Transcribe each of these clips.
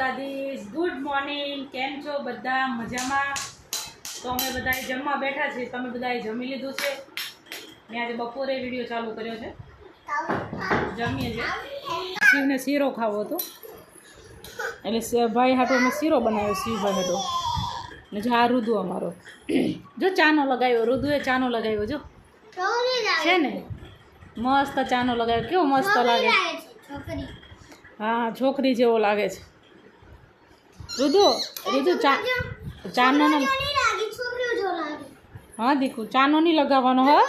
Dwarkadhish. Good morning. કેમ છો બધા? મજામાં? તો અમે બધાએ જમવા બેઠા છીએ. તમે બધાએ જમી લીધું છે? મેં આજે બપોરે વિડીયો ચાલુ કર્યો છે. જમીએ છીએ. શિવને શીરો ખાવો હતો એટલે ભાઈ હાટો અમે શીરો બનાવ્યો. શિવભાઈ હાટો ને જો આ રુદુ અમારો જો ચાનો લગાવ્યો. રુદુએ ચાનો લગાવ્યો જો છે ને મસ્ત ચાનો લગાવ્યો. કેવો મસ્ત લાગે. હા છોકરી જેવો લાગે છે. રુદુ ચાનો ને હા દીકુ ચાનો નહીં લગાવવાનો. હા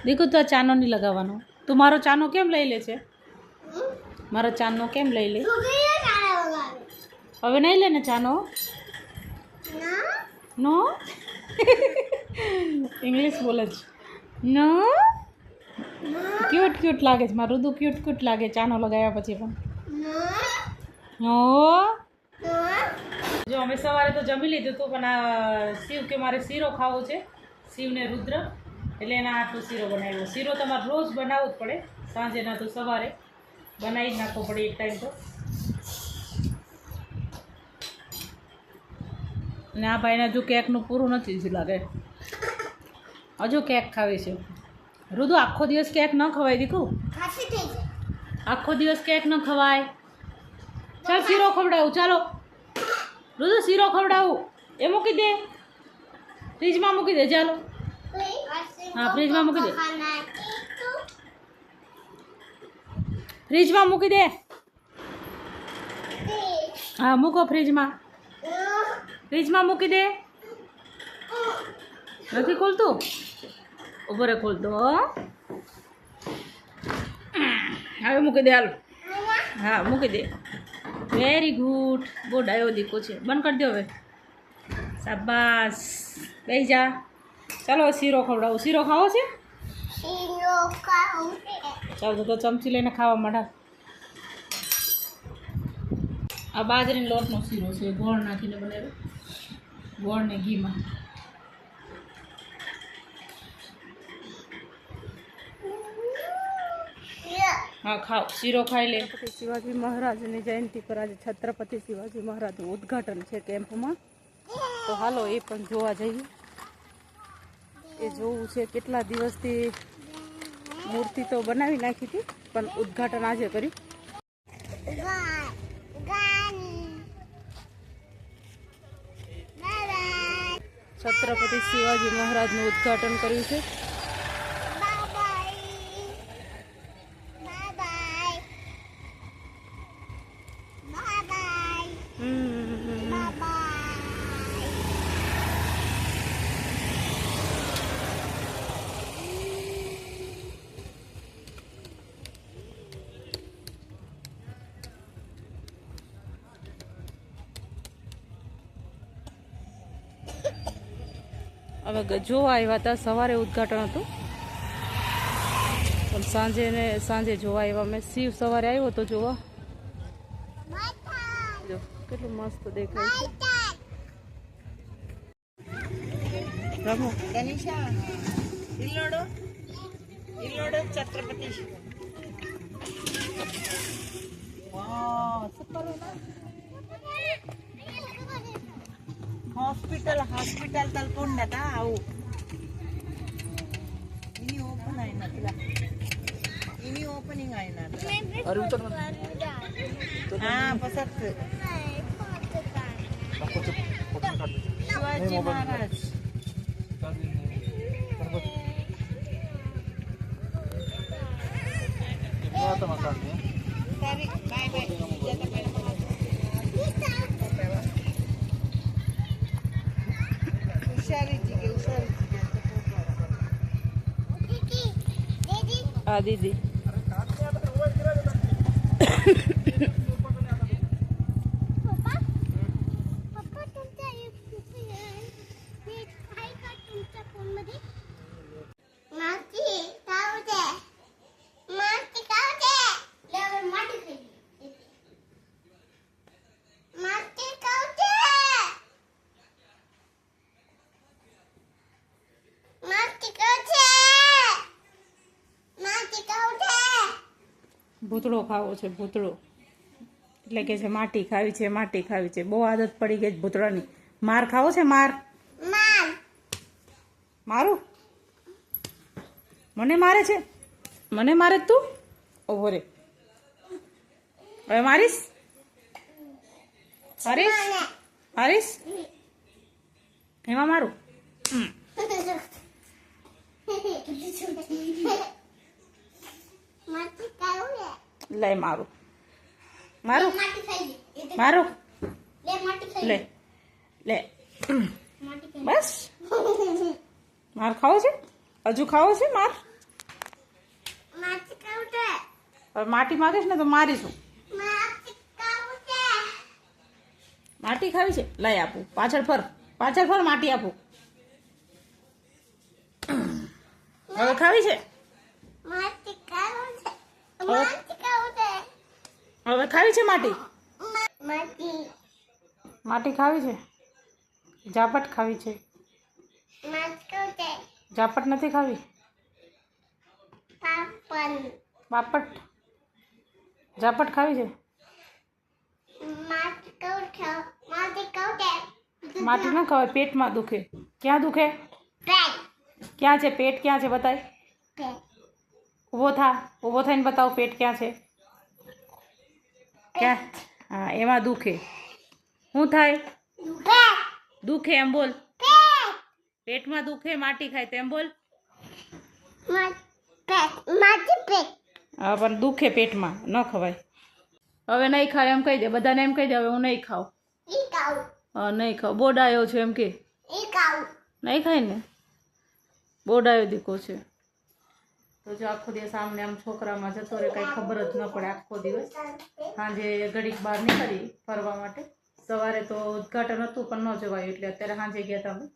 દીકુ તો ચાનો નહીં લગાવવાનો. તું મારો ચાનો કેમ લઈ લે છે? મારો ચાનો કેમ લઈ લે? હવે નહીં લે ને ચાનો. નો ઇંગ્લિશ બોલે છે. નો ક્યુટ ક્યુટ લાગે છે. મારું રુદુ ક્યુટ ક્યુટ લાગે ચાનો લગાવ્યા પછી પણ. નો જો અમે સવારે તો જમી લીધું હતું પણ આ શિવ કે મારે શીરો ખાવો છે. શિવને રુદ્ર એટલે એના આટલું શીરો બનાવ્યો. શીરો તમારે રોજ બનાવવો જ પડે. સાંજે ના તો સવારે બનાવી જ નાખવો પડે એક ટાઈમ તો. અને આ ભાઈને હજુ કેકનું પૂરું નથી જ લાગે. હજુ કેક ખાવી છે. રુદુ આખો દિવસ કેક ન ખવાય દીકુ. આખો દિવસ કેક ન ખવાય. ચાલ શીરો ખવડાવું. ચાલો રુદુ શીરો ખવડાવું. એ મૂકી દે ફ્રીજમાં મૂકી દે. ચાલો હા ફ્રીજમાં મૂકી દે. ફ્રીજમાં મૂકી દે. હા મૂકો ફ્રીજમાં. ફ્રીજમાં મૂકી દે. નથી ખોલતું? ઉભો રે ખોલતો. હવે મૂકી દે. હાલો હા મૂકી દે. Very good. બહુ ડાયો દીકો છે. બંધ કરી દો હવે. શાબાશ. બેસી જા. ચાલો શીરો ખવડાવું. શીરો ખાવો છે? ચાલો તો ચમચી લઈને ખાવા માંડા. આ બાજરીનો લોટનો શીરો છે. ગોળ નાખીને બનાવ્યો. ગોળ ને ઘીમાં. હા ખાઓ શીરો ખાઈ લે. શિવાજી મહારાજની જયંતિ પર આજે છત્રપતિ શિવાજી મહારાજનું ઉદ્ઘાટન છે કેમ્પમાં. તો હાલો એ પણ જોવા જઈએ. એ જોવું છે. કેટલા દિવસથી મૂર્તિ તો બનાવી નાખી હતી પણ ઉદ્ઘાટન આજે કર્યું. છત્રપતિ શિવાજી મહારાજનું ઉદ્ઘાટન કર્યું છે. હવે જોવા આવ્યા હતા. સવારે ઉદ્ઘાટન હતું પણ સાંજે જોવા આવ્યા. મેં શિવ સવારે આવ્યો તો જોવા. જો કેટલું મસ્ત દેખાય છે. રમો ઇલોડો છત્રપતિ. ಹಾಸ್ಪಿಟಲ್ ತಲ್ಕೊಂಡದ ಅವು ಇನಿ ಓಪನಿಂಗ್ ಆಯ್ನ ಪಸತ್ ಶಿವಾಜಿ ಮಹಾರಾಜ್ ಸರಿ ಬಾಯ್ ಬಾಯ್. हाँ दीदी Mati kau ભૂતળો ખાવો છે, ભૂતળો. એટલે કે છે માટી ખાવી છે, માટી ખાવી છે. બહુ આદત પડી ગઈ છે ભૂતળાની. માર ખાવો છે, માર. મારું? મને મારે છે? મને મારે તું? ઓહો રે. હવે મારીશ? મારીશ? મારીશ? એમાં મારું? લઈ મારું. મારું? મારું? લે લે. બસ માર ખાવો છે? હજુ ખાવો છે માર? હવે માટી માંગીશ ને તો મારીશું. માટી ખાવી છે? લઈ આપું. પાછળ ફર, પાછળ ફર, માટી આપું. હવે ખાવી છે? હવે ખાવી છે માટી? માટી ખાવી છે? ઝાપટ ખાવી છે? ઝાપટ નથી ખાવી? બાપટ. ઝાપટ ખાવી છે? માટી ના ખવાય, પેટમાં દુખે. ક્યાં દુખે? ક્યાં છે પેટ? ક્યાં છે બતાય? ઊભો થા, ઊભો થઈને બતાવો પેટ ક્યાં છે. ક્યાં? હા, એમાં દુખે. શું થાય? દુખે એમ બોલ. પેટમાં દુખે, માટી ખાય તેમ બોલ. હા, પણ દુખે પેટમાં, ન ખવાય. હવે નહીં ખાય એમ કહી દે, બધાને એમ કહી દે હવે હું નહીં ખાઉં. હા, નહીં ખાવ. બોડાયો છે એમ કે. નહીં ખાય ને, બોડાયો દીકો છે. તો જો આખો દિવસ આમને આમ છોકરામાં જતો રહે, કાંઈ ખબર જ ન પડે આખો દિવસ. સાંજે ઘડીક બહાર નીકળી ફરવા માટે. સવારે તો ઉદઘાટન હતું પણ ન જવાયું, એટલે અત્યારે સાંજે ગયા હતા અમે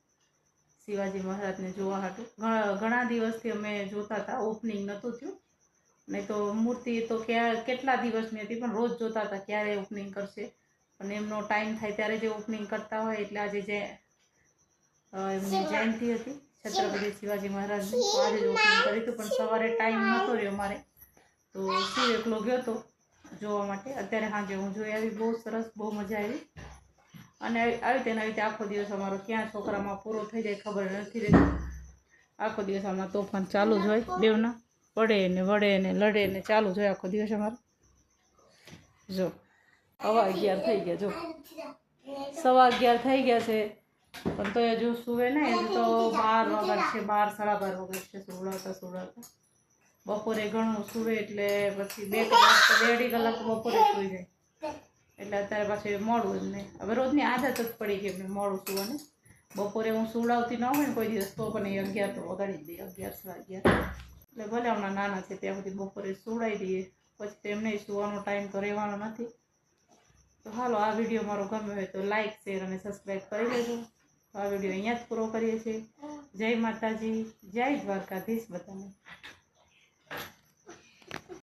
શિવાજી મહારાજને જોવા હાટું. ઘણા દિવસથી અમે જોતા હતા, ઓપનિંગ નહોતું થયું. નહીં તો મૂર્તિ તો કેટલા દિવસની હતી, પણ રોજ જોતા હતા ક્યારે ઓપનિંગ કરશે. અને એમનો ટાઈમ થાય ત્યારે જે ઓપનિંગ કરતા હોય. એટલે આજે જે એમની જયંતિ હતી છત્રપતિ શિવાજી મહારાજની, તો આજે જ ઓપનિંગ કરી હતું. પણ સવારે ટાઈમ નહોતો રહ્યો મારે, તો શિવ એકલો ગયો હતો જોવા માટે. અત્યારે સાંજે હું જોઈ આવી. બહુ સરસ, બહુ મજા આવી. અને આવી રીતે આખો દિવસ અમારો ક્યાં છોકરામાં પૂરો થઈ જાય ખબર નથી રહેતી. આખો દિવસ આમાં તોફાન ચાલુ જ હોય બેવના. પડે ને વળે ને લડે ને ચાલુ જ હોય આખો દિવસ અમારો. જો 11:15 થઈ ગયા, જો 11:15 થઈ ગયા છે. પણ તો હજુ સુવે ને, હજુ તો 12 વાગ્યા છે, 12 સાડા 12 વાગ્યા છે સુવડાવતા. બપોરે ઘણું સુવે એટલે પછી 2 કલાક તો 1.5 કલાક બપોરે સુઈ જાય. એટલે અત્યારે પાછું મોડું જ નહીં. હવે રોજની આદત જ પડી ગઈ એમને મોડું સુવાની. બપોરે હું સુવડાવતી ન હોય ને કોઈ દિવસ તો પણ એ 11 તો વગાડી જ દઈએ, 11 સાડા 11. એટલે ભલે હમણાં નાના છે ત્યાં સુધી બપોરે સુવડાવી દઈએ, પછી તો એમને સુવાનો ટાઈમ તો રહેવાનો નથી. તો હાલો, આ વિડીયો મારો ગમ્યો હોય તો લાઇક, શેર અને સબસ્ક્રાઈબ કરી લેજો. આ વિડીયો અહીંયા જ પૂરો કરીએ છીએ. જય માતાજી, જય દ્વારકાધીશ બધાને.